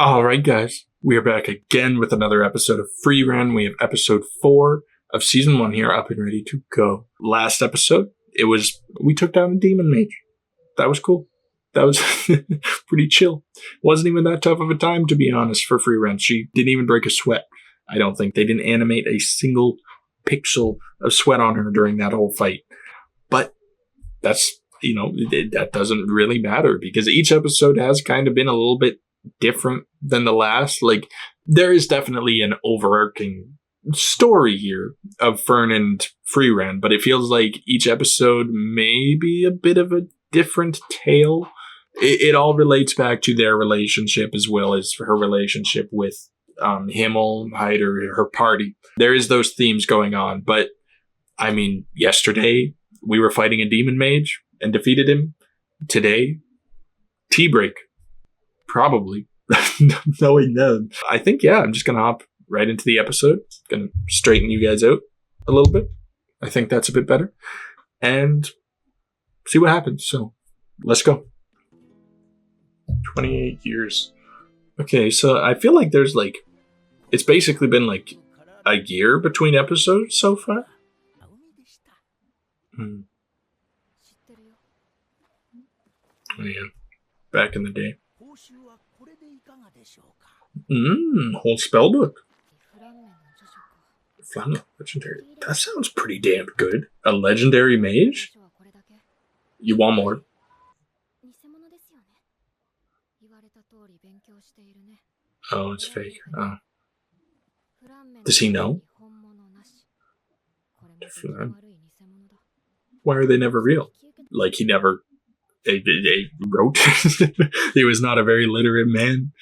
All right, guys, we are back again with another episode of Frieren. We have episode 4 of season 1 here, up and ready to go. Last episode, we took down a demon mage. That was cool. That was pretty chill. Wasn't even that tough of a time, to be honest, for Frieren. She didn't even break a sweat. I don't think they didn't animate a single pixel of sweat on her during that whole fight. But that's, that doesn't really matter because each episode has kind of been a little bit different than the last. Like, there is definitely an overarching story here of Fern and Frieren, but it feels like each episode may be a bit of a different tale. It all relates back to their relationship as well as her relationship with Himmel, Hyder, her party. There is those themes going on, but I mean, yesterday we were fighting a demon mage and defeated him. Today, tea break. Probably. Knowing them. I think, I'm just going to hop right into the episode. Going to straighten you guys out a little bit. I think that's a bit better. And see what happens. So, let's go. 28 years. Okay, so I feel like there's it's basically been a year between episodes so far. Oh yeah, back in the day. Whole spellbook. Legendary. That sounds pretty damn good. A legendary mage? You want more? Oh, it's fake. Oh. Does he know? Why are they never real? Like he never wrote? He was not a very literate man.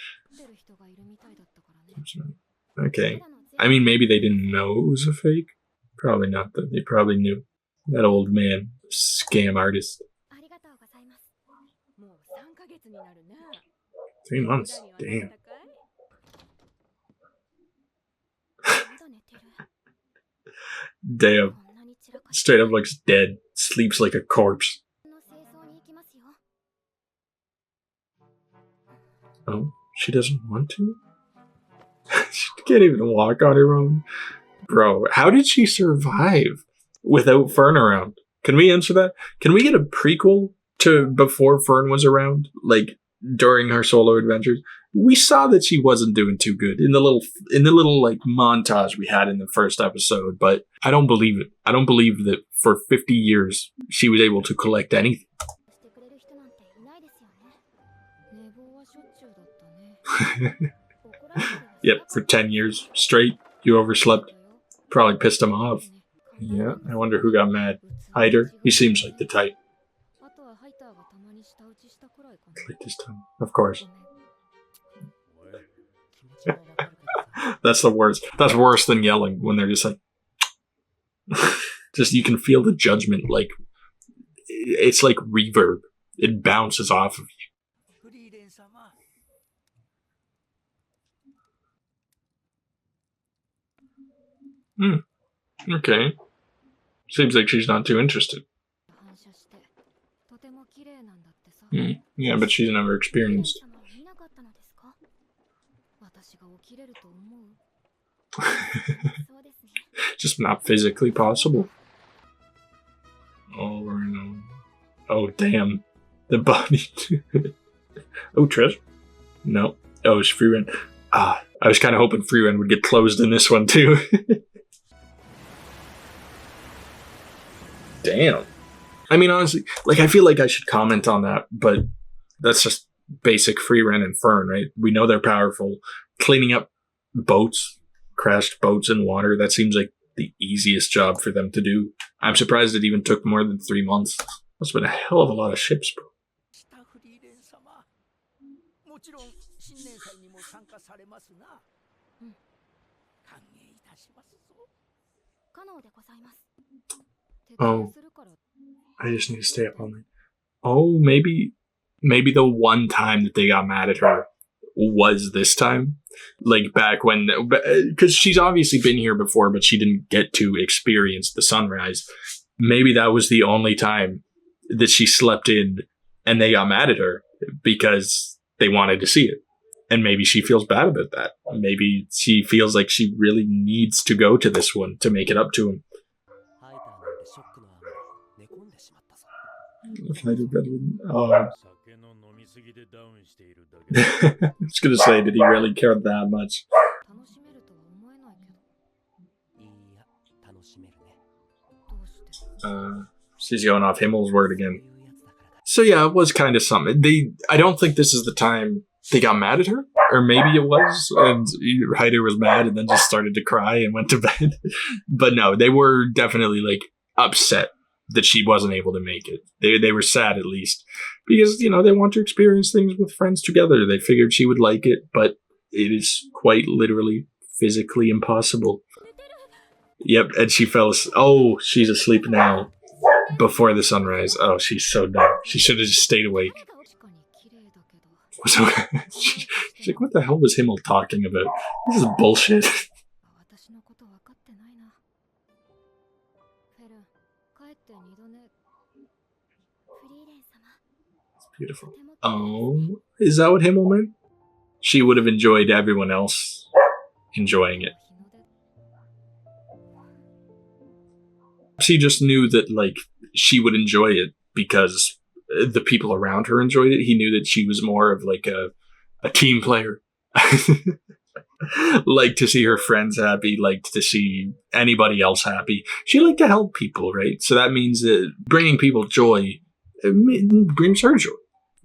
Okay. I mean, maybe they didn't know it was a fake. Probably not. They probably knew. That old man. Scam artist. 3 months. Damn. Damn. Straight up looks dead. Sleeps like a corpse. Oh, she doesn't want to? She can't even walk on her own. Bro, how did she survive without Fern around? Can we answer that? Can we get a prequel to before Fern was around? Like, during her solo adventures? We saw that she wasn't doing too good in the little montage we had in the first episode, but I don't believe it. I don't believe that for 50 years she was able to collect anything. Yep, for 10 years straight, you overslept. Probably pissed him off. Yeah, I wonder who got mad. Hyder? He seems like the type. Clicked his tongue. Of course. That's the worst. That's worse than yelling when they're just like... just, you can feel the judgment, it's like reverb. It bounces off of you. Okay. Seems like she's not too interested. Yeah, but she's never experienced. Just not physically possible. Oh, no. Oh, damn. The body. Oh, Trish? No. Oh, it's Frieren. I was kind of hoping Frieren would get closed in this one, too. Damn. I mean, honestly, I feel like I should comment on that, but that's just basic Frieren and Fern, right? We know they're powerful. Cleaning up boats, crashed boats in water, that seems like the easiest job for them to do. I'm surprised it even took more than 3 months. Must have been a hell of a lot of ships, bro. Oh, I just need to stay up all night. Oh, maybe the one time that they got mad at her was this time. Like back when, because she's obviously been here before, but she didn't get to experience the sunrise. Maybe that was the only time that she slept in and they got mad at her because they wanted to see it. And maybe she feels bad about that. Maybe she feels like she really needs to go to this one to make it up to him. Oh. I was going to say, did he really care that much? She's going off Himmel's word again. So yeah, it was kind of something. I don't think this is the time they got mad at her, or maybe it was, and Heider was mad and then just started to cry and went to bed. But no, they were definitely like upset that she wasn't able to make it. They were sad, at least, because, you know, they want to experience things with friends together. They figured she would like it, but it is quite literally physically impossible. Yep, and she fell asleep. Oh, she's asleep now before the sunrise. Oh, she's so dumb. She should have just stayed awake. So, she's like, what the hell was Himmel talking about? This is bullshit. It's beautiful. Oh, is that what Himmel meant? She would have enjoyed everyone else enjoying it. She just knew that, like, she would enjoy it because the people around her enjoyed it. He knew that she was more of like a team player. Liked to see her friends happy, liked to see anybody else happy. She liked to help people, right? So that means that bringing people joy brings her joy.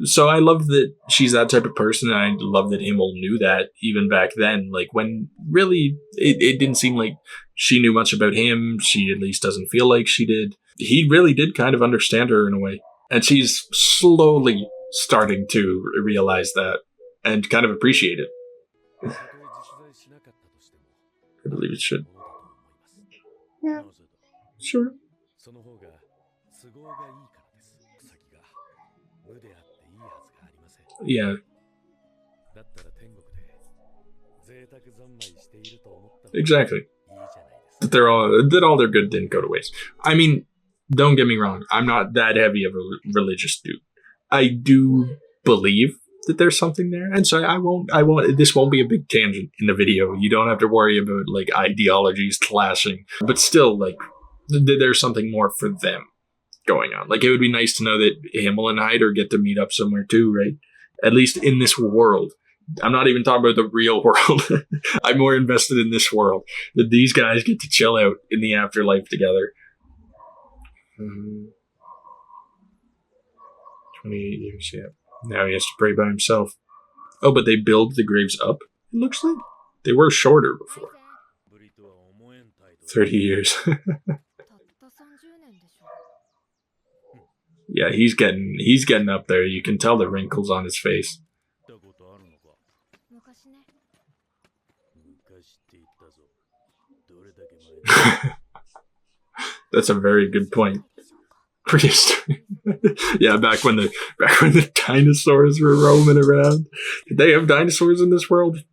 So I love that she's that type of person, and I love that Himmel knew that even back then. Like, when really it didn't seem like she knew much about him. She at least doesn't feel like she did. He really did kind of understand her in a way. And she's slowly starting to realize that and kind of appreciate it. I believe it should. Yeah, sure. Yeah. Exactly. That all their good didn't go to waste. I mean, don't get me wrong. I'm not that heavy of a religious dude. I do believe that there's something there, and so I won't. This won't be a big tangent in the video. You don't have to worry about like ideologies clashing, but still, like, there's something more for them going on. Like, it would be nice to know that Himmel and Heider get to meet up somewhere too, right? At least in this world. I'm not even talking about the real world. I'm more invested in this world. That these guys get to chill out in the afterlife together. 28 years, yeah. Now he has to pray by himself. Oh, but they build the graves up, it looks like? They were shorter before. 30 years. Yeah, he's getting up there. You can tell the wrinkles on his face. That's a very good point. Prehistory. Yeah, back when the dinosaurs were roaming around. Did they have dinosaurs in this world?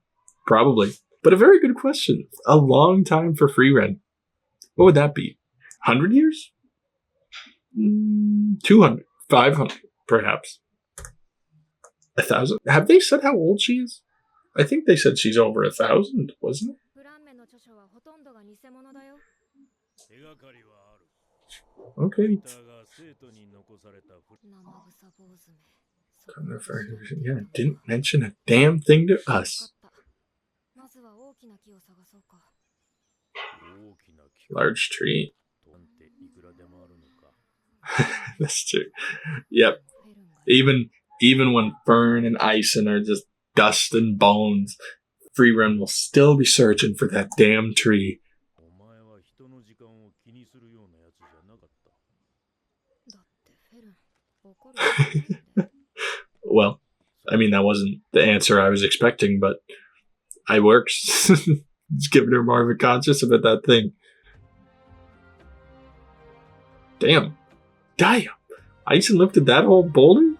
Probably. But a very good question. A long time for Frieren. What would that be? 100 years? 200, 500, perhaps. 1,000. Have they said how old she is? I think they said she's over 1,000, wasn't it? Okay. Yeah, didn't mention a damn thing to us. Large tree. That's true. Yep. Even when Fern and Ison are just dust and bones, Frieren will still be searching for that damn tree. Well, I mean, that wasn't the answer I was expecting, but it works. It's giving her more of a conscience about that thing. Damn. Ison lifted that whole boulder?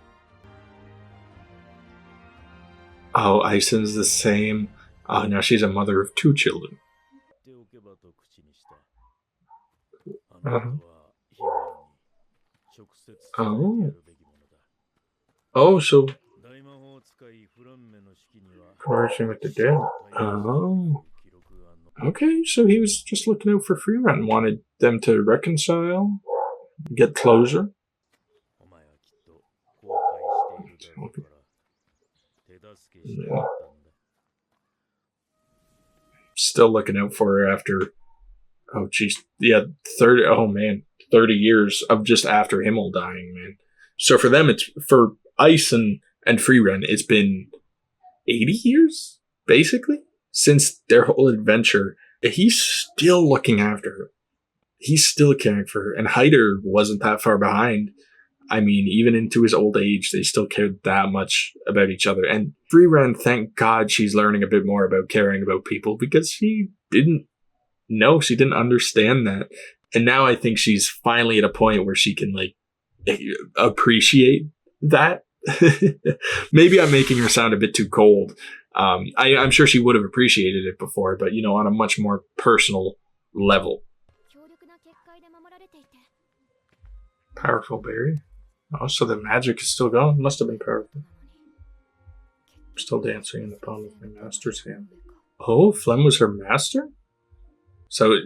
Oh, Ison's the same. Oh, now she's a mother of 2 children. Oh. Oh, so Conversing with the dead. Oh. Okay, so he was just looking out for Frieren, wanted them to reconcile, get closure. Okay. Yeah. Still looking out for her after, oh jeez, yeah, 30, oh man, 30 years of just after Himmel dying, man. So for them, it's, for Ice and Frieren, it's been 80 years, basically, since their whole adventure. He's still looking after her. He's still caring for her. And Hyder wasn't that far behind. I mean, even into his old age, they still cared that much about each other. And Frieren, thank God she's learning a bit more about caring about people, because she didn't know, she didn't understand that. And now I think she's finally at a point where she can, like, appreciate that. Maybe I'm making her sound a bit too cold. I'm sure she would have appreciated it before, but, you know, on a much more personal level. Powerful berry. Oh, so the magic is still gone. Must have been powerful. Still dancing in the palm of my master's hand. Oh, Flem was her master? So,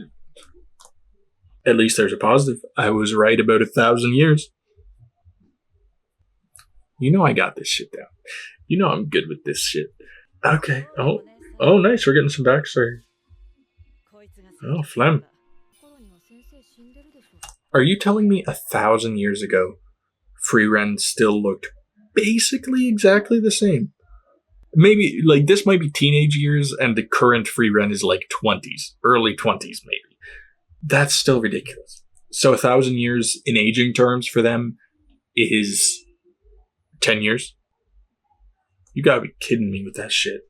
at least there's a positive. I was right about 1,000 years. You know I got this shit down. You know I'm good with this shit. Okay. Oh, nice. We're getting some backstory. Oh, Flem. Are you telling me 1,000 years ago, Frieren still looked basically exactly the same? Maybe, like, this might be teenage years, and the current Frieren is like 20s, early 20s, maybe. That's still ridiculous. So 1,000 years in aging terms for them is 10 years? You gotta be kidding me with that shit.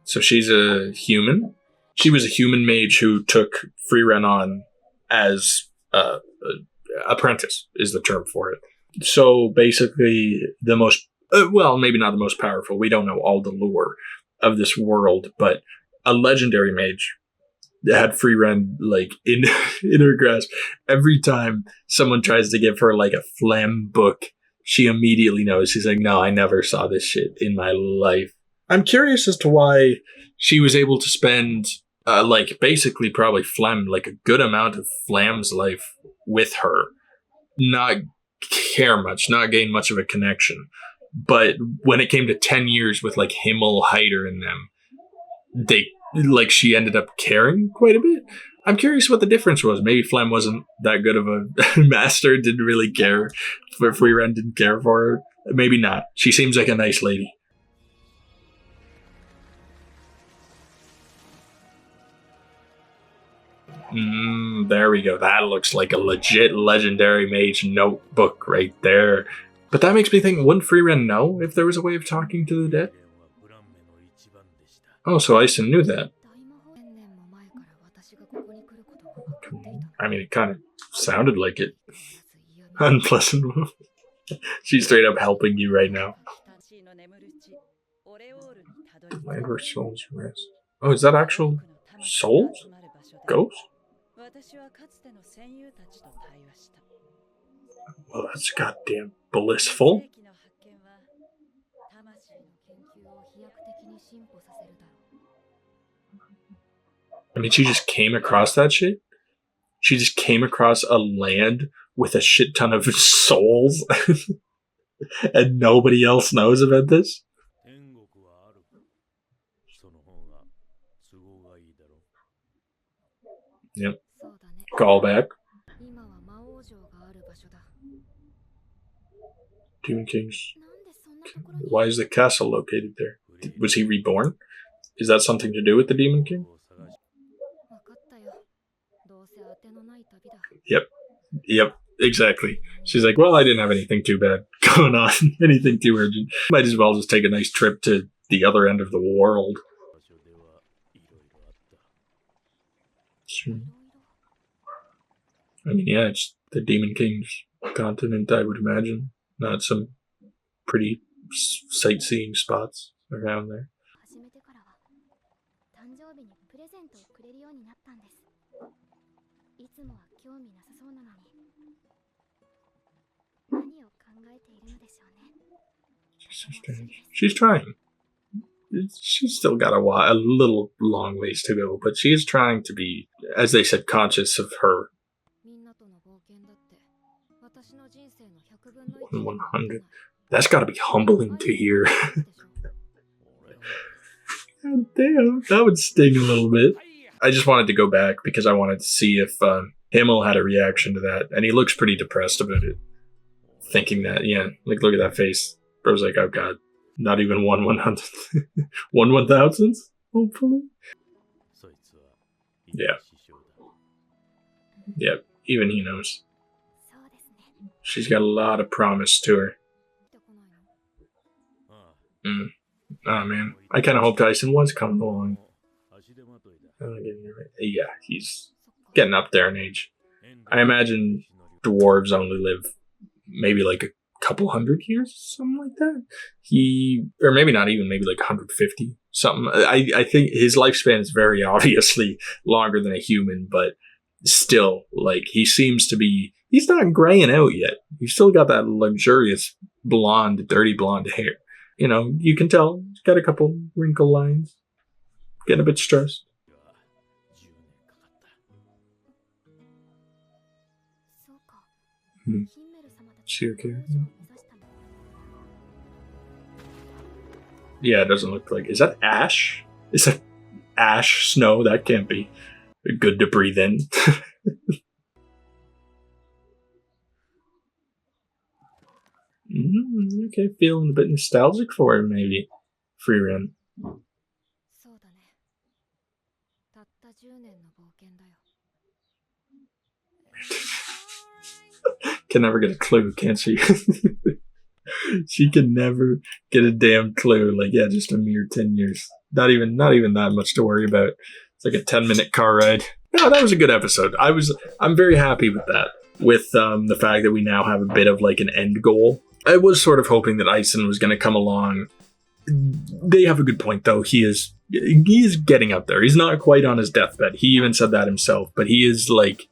So she's a human? She was a human mage who took Frieren on as apprentice, is the term for it. So basically the most, well, maybe not the most powerful, we don't know all the lore of this world, but a legendary mage had Frieren, like, in her grasp. Every time someone tries to give her, like, a Flem book, she immediately knows. She's like, no, I never saw this shit in my life. I'm curious as to why she was able to spend, like, basically probably Flem, like, a good amount of Flem's life with her. Not care much, not gain much of a connection. But when it came to 10 years with, like, Himmel, Hyder, and them, like, she ended up caring quite a bit. I'm curious what the difference was. Maybe Flem wasn't that good of a master, didn't really care. Frieren didn't care for her. Maybe not. She seems like a nice lady. There we go. That looks like a legit legendary mage notebook right there. But that makes me think, wouldn't Frieren know if there was a way of talking to the dead? Oh, so Ison knew that. I mean, it kind of sounded like it. Unpleasant. She's straight up helping you right now. Land where souls rest. Oh, is that actual souls? Ghosts? Well, that's goddamn blissful. I mean, she just came across that shit. She just came across a land with a shit ton of souls, and nobody else knows about this. Yep. Call back. Demon King's. Why is the castle located there? Was he reborn? Is that something to do with the Demon King? Yep, exactly. She's like, well, I didn't have anything too bad going on, anything too urgent. Might as well just take a nice trip to the other end of the world. Sure. I mean, yeah, it's the Demon King's continent, I would imagine. Not some pretty sightseeing spots around there. So strange. She's trying. She's still got a little long ways to go, but she is trying to be, as they said, conscious of her 100. That's got to be humbling to hear. God damn, that would sting a little bit. I just wanted to go back because I wanted to see if Himmel had a reaction to that, and he looks pretty depressed about it. Thinking that, yeah, like look at that face. Bro's like, oh god, not even 1/100th. 1/1000th, hopefully. Yeah. Yeah, even he knows. She's got a lot of promise to her. Oh man, I kind of hoped Tyson was coming along. Yeah, he's getting up there in age. I imagine dwarves only live maybe like a couple hundred years, something like that. Or maybe not even, maybe like 150, something. I think his lifespan is very obviously longer than a human, but still, like, he seems to be, he's not graying out yet. He's still got that luxurious blonde, dirty blonde hair. You know, you can tell he's got a couple wrinkle lines. Getting a bit stressed. Yeah, it doesn't look like. Is that ash? Is that ash snow? That can't be good to breathe in. Okay, feeling a bit nostalgic for him, maybe. Frieren. Can never get a clue, can't she? She can never get a damn clue. Like, yeah, just a mere 10 years. Not even that much to worry about. It's like a 10-minute car ride. No, that was a good episode. I'm very happy with that. With the fact that we now have a bit of like an end goal. I was sort of hoping that Ison was going to come along. They have a good point, though. He is getting up there. He's not quite on his deathbed. He even said that himself. But he is like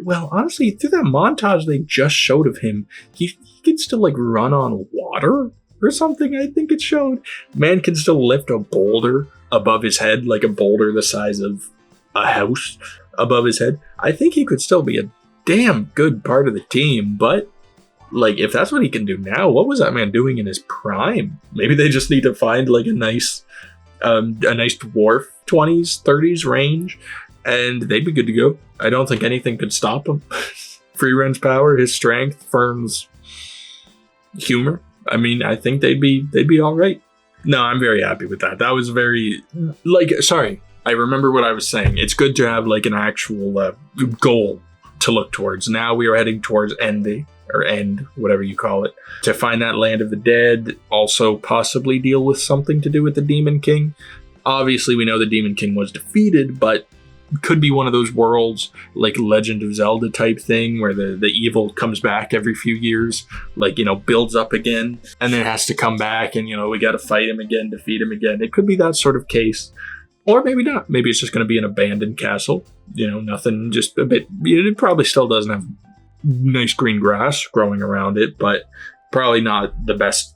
honestly, through that montage they just showed of him, he can still like run on water or something. I think it showed. Man can still lift a boulder above his head, like a boulder the size of a house above his head. I think he could still be a damn good part of the team, but like, if that's what he can do now, what was that man doing in his prime? Maybe they just need to find like a nice dwarf, 20s, 30s range, and they'd be good to go. I don't think anything could stop him. Frieren's power, his strength, Fern's humor. I mean, I think they'd be all right. No, I'm very happy with that. That was very sorry. I remember what I was saying. It's good to have like an actual goal to look towards. Now we are heading towards End, whatever you call it, to find that land of the dead, also possibly deal with something to do with the Demon King. Obviously, we know the Demon King was defeated, but could be one of those worlds, like Legend of Zelda type thing, where the evil comes back every few years, like, you know, builds up again, and then has to come back, and, you know, we got to fight him again, defeat him again. It could be that sort of case. Or maybe not. Maybe it's just going to be an abandoned castle. You know, nothing, just a bit. It probably still doesn't have nice green grass growing around it, but probably not the best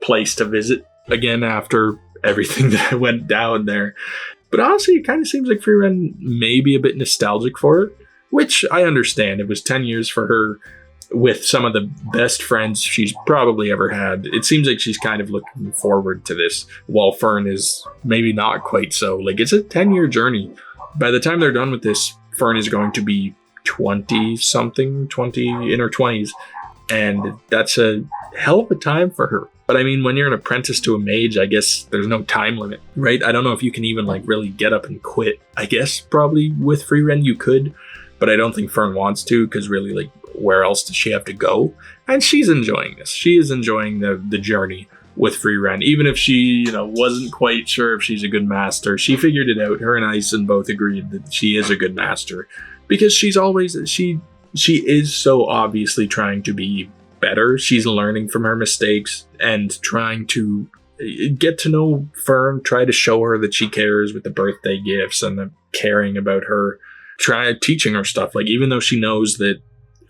place to visit again after everything that went down there. But honestly, it kind of seems like Frieren may be a bit nostalgic for it, which I understand. It was 10 years for her with some of the best friends she's probably ever had. It seems like she's kind of looking forward to this, while Fern is maybe not quite so. Like, it's a 10-year journey. By the time they're done with this, Fern is going to be 20-something, 20 in her 20s, and that's a hell of a time for her. But I mean, when you're an apprentice to a mage, I guess there's no time limit, right? I don't know if you can even like really get up and quit. I guess probably with Frieren you could, but I don't think Fern wants to, because really, like, where else does she have to go? And she's enjoying this. She is enjoying the journey with Frieren, even if she, you know, wasn't quite sure if she's a good master. She figured it out. Her and Ison both agreed that she is a good master, because she is so obviously trying to be better. She's learning from her mistakes and trying to get to know Fern, try to show her that she cares with the birthday gifts and the caring about her. try teaching her stuff. Like, even though she knows that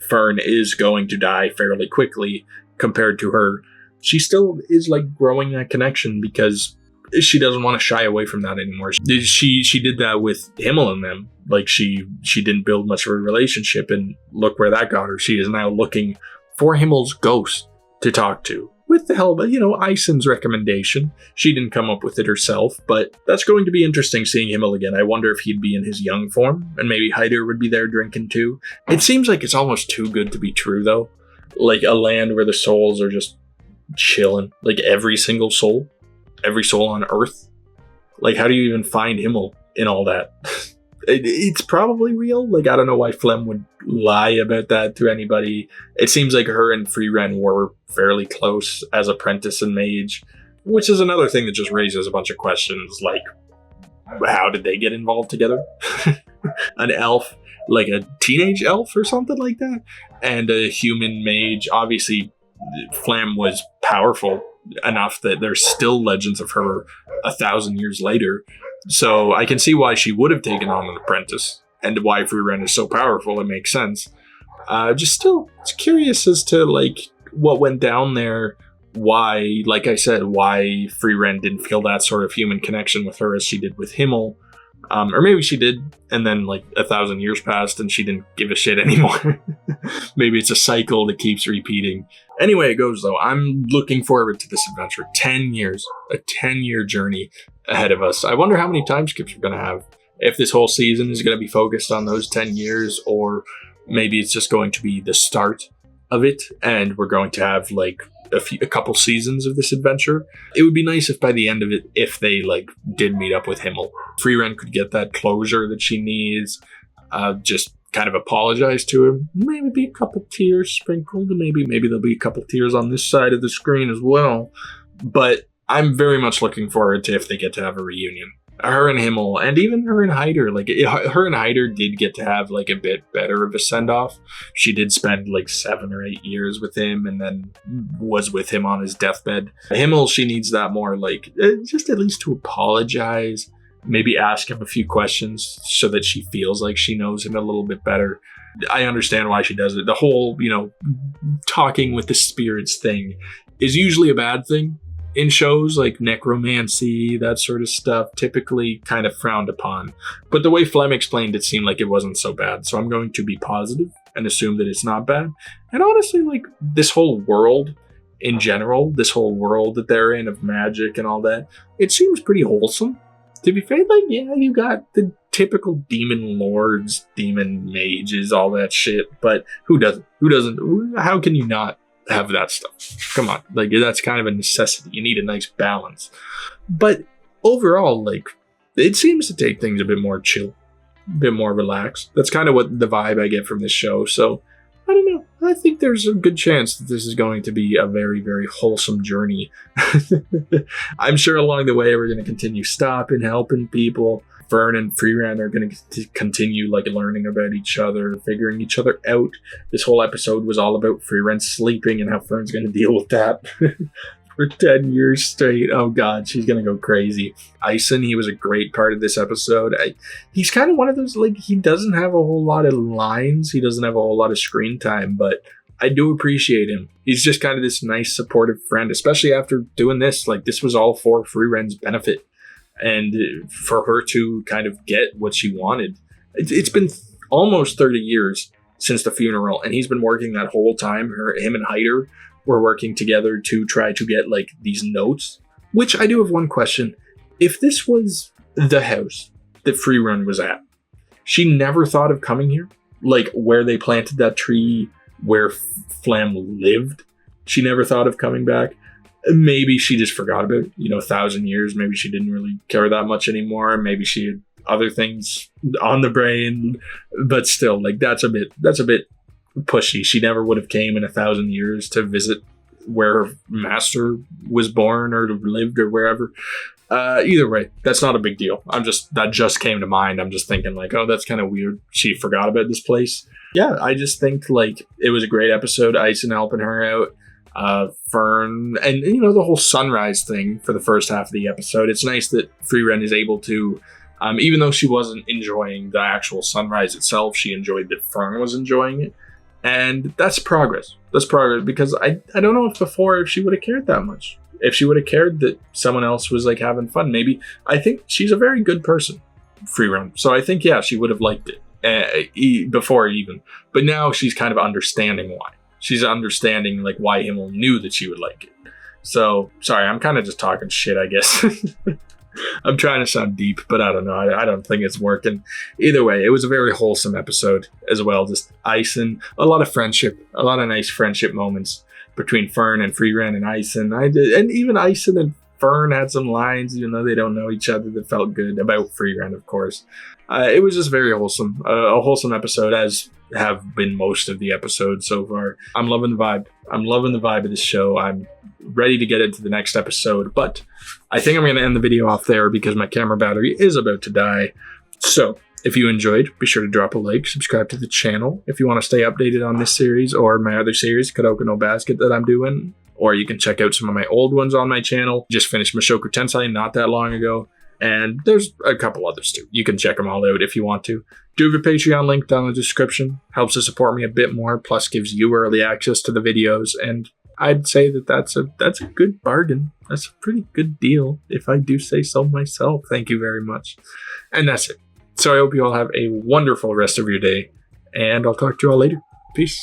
Fern is going to die fairly quickly compared to her, she still is like growing that connection because she doesn't want to shy away from that anymore. She did that with Himmel and them. Like, she didn't build much of a relationship, and look where that got her. She is now looking for Himmel's ghost to talk to. With the help of, Eisen's recommendation. She didn't come up with it herself, but that's going to be interesting seeing Himmel again. I wonder if he'd be in his young form, and maybe Heider would be there drinking too. It seems like it's almost too good to be true, though. Like, a land where the souls are just chilling. Like, every soul on Earth. Like, how do you even find Himmel in all that? It's probably real. Like, I don't know why Flem would lie about that to anybody. It seems like her and Frieren were fairly close as apprentice and mage, which is another thing that just raises a bunch of questions, like, how did they get involved together? An elf, like a teenage elf or something like that, and a human mage. Obviously, Flem was powerful enough that there's still legends of her 1,000 years later. So I can see why she would have taken on an apprentice, and why Frieren is so powerful. It makes sense. Just still curious as to like what went down there. Why, like I said, why Frieren didn't feel that sort of human connection with her as she did with Himmel. Or maybe she did, and then like 1,000 years passed and she didn't give a shit anymore. Maybe it's a cycle that keeps repeating. Anyway, it goes though. I'm looking forward to this adventure. 10 years, a 10-year journey ahead of us. I wonder how many time skips we're going to have. If this whole season is going to be focused on those 10 years, or maybe it's just going to be the start of it, and we're going to have like a couple seasons of this adventure. It would be nice if by the end of it, if they like did meet up with Himmel, Frieren could get that closure that she needs, just kind of apologize to him, maybe be a couple tears sprinkled, maybe there'll be a couple tears on this side of the screen as well. But I'm very much looking forward to if they get to have a reunion. Her and Himmel, and even her and Heider. Like, her and Heider did get to have like a bit better of a send-off. She did spend like 7 or 8 years with him, and then was with him on his deathbed. Himmel, she needs that more, like, just at least to apologize, maybe ask him a few questions so that she feels like she knows him a little bit better. I understand why she does it. The whole, talking with the spirits thing is usually a bad thing. In shows like necromancy, that sort of stuff, typically kind of frowned upon. But the way Flem explained it seemed like it wasn't so bad. So I'm going to be positive and assume that it's not bad. And honestly, like, this whole world in general, this whole world that they're in of magic and all that, it seems pretty wholesome. To be fair, like, yeah, you got the typical demon lords, demon mages, all that shit. But who doesn't? How can you not have that stuff? Come on, like, that's kind of a necessity. You need a nice balance. But overall, like, it seems to take things a bit more chill, a bit more relaxed. That's kind of what the vibe I get from this show. So I don't know, I think there's a good chance that this is going to be a very, very wholesome journey. I'm sure along the way we're going to continue stopping, helping people. Fern and Frieren are going to continue like learning about each other, figuring each other out. This whole episode was all about Frieren sleeping and how Fern's going to deal with that for 10 years straight. Oh God, she's going to go crazy. Eisen, he was a great part of this episode. He's kind of one of those, like, he doesn't have a whole lot of lines. He doesn't have a whole lot of screen time, but I do appreciate him. He's just kind of this nice, supportive friend, especially after doing this. Like, this was all for Frieren's benefit. And for her to kind of get what she wanted. It's been almost 30 years since the funeral, and he's been working that whole time. Him and Heider were working together to try to get like these notes, which I do have one question. If this was the house that Frieren was at, she never thought of coming here? Like, where they planted that tree, where Flem lived, she never thought of coming back? Maybe she just forgot about it, 1,000 years. Maybe she didn't really care that much anymore. Maybe she had other things on the brain, but still, like, that's a bit pushy. She never would have came in 1,000 years to visit where her master was born or lived or wherever. Either way, that's not a big deal. That just came to mind. I'm just thinking like, oh, that's kind of weird. She forgot about this place. Yeah, I just think like it was a great episode. Eisen helping her out. Fern, and the whole sunrise thing for the first half of the episode. It's nice that Frieren is able to Even though she wasn't enjoying the actual sunrise itself, she enjoyed that Fern was enjoying it. And that's progress. That's progress, because I don't know if she would have cared that much. If she would have cared that someone else was like having fun, maybe. I think she's a very good person, Frieren. So I think, yeah, she would have liked it before even. But now she's kind of understanding why. She's understanding like why Himmel knew that she would like it. So, sorry, I'm kind of just talking shit, I guess. I'm trying to sound deep, but I don't know. I don't think it's working. Either way, it was a very wholesome episode as well. Just Ison, a lot of friendship, a lot of nice friendship moments between Fern and Frieren and Ison. And even Ison and Fern had some lines, even though they don't know each other, that felt good about Frieren, of course. It was just very wholesome, a wholesome episode, as have been most of the episodes so far. I'm loving the vibe. I'm loving the vibe of this show. I'm ready to get into the next episode, but I think I'm going to end the video off there because my camera battery is about to die. So if you enjoyed, be sure to drop a like, subscribe to the channel. If you want to stay updated on this series or my other series, Kadoka no Basket, that I'm doing, or you can check out some of my old ones on my channel. Just finished Mushoku Tensei not that long ago, and there's a couple others too. You can check them all out if you want to. Do have a Patreon link down in the description. Helps to support me a bit more, plus gives you early access to the videos, and I'd say that that's a good bargain. That's a pretty good deal, if I do say so myself. Thank you very much. And that's it. So I hope you all have a wonderful rest of your day, and I'll talk to you all later. Peace.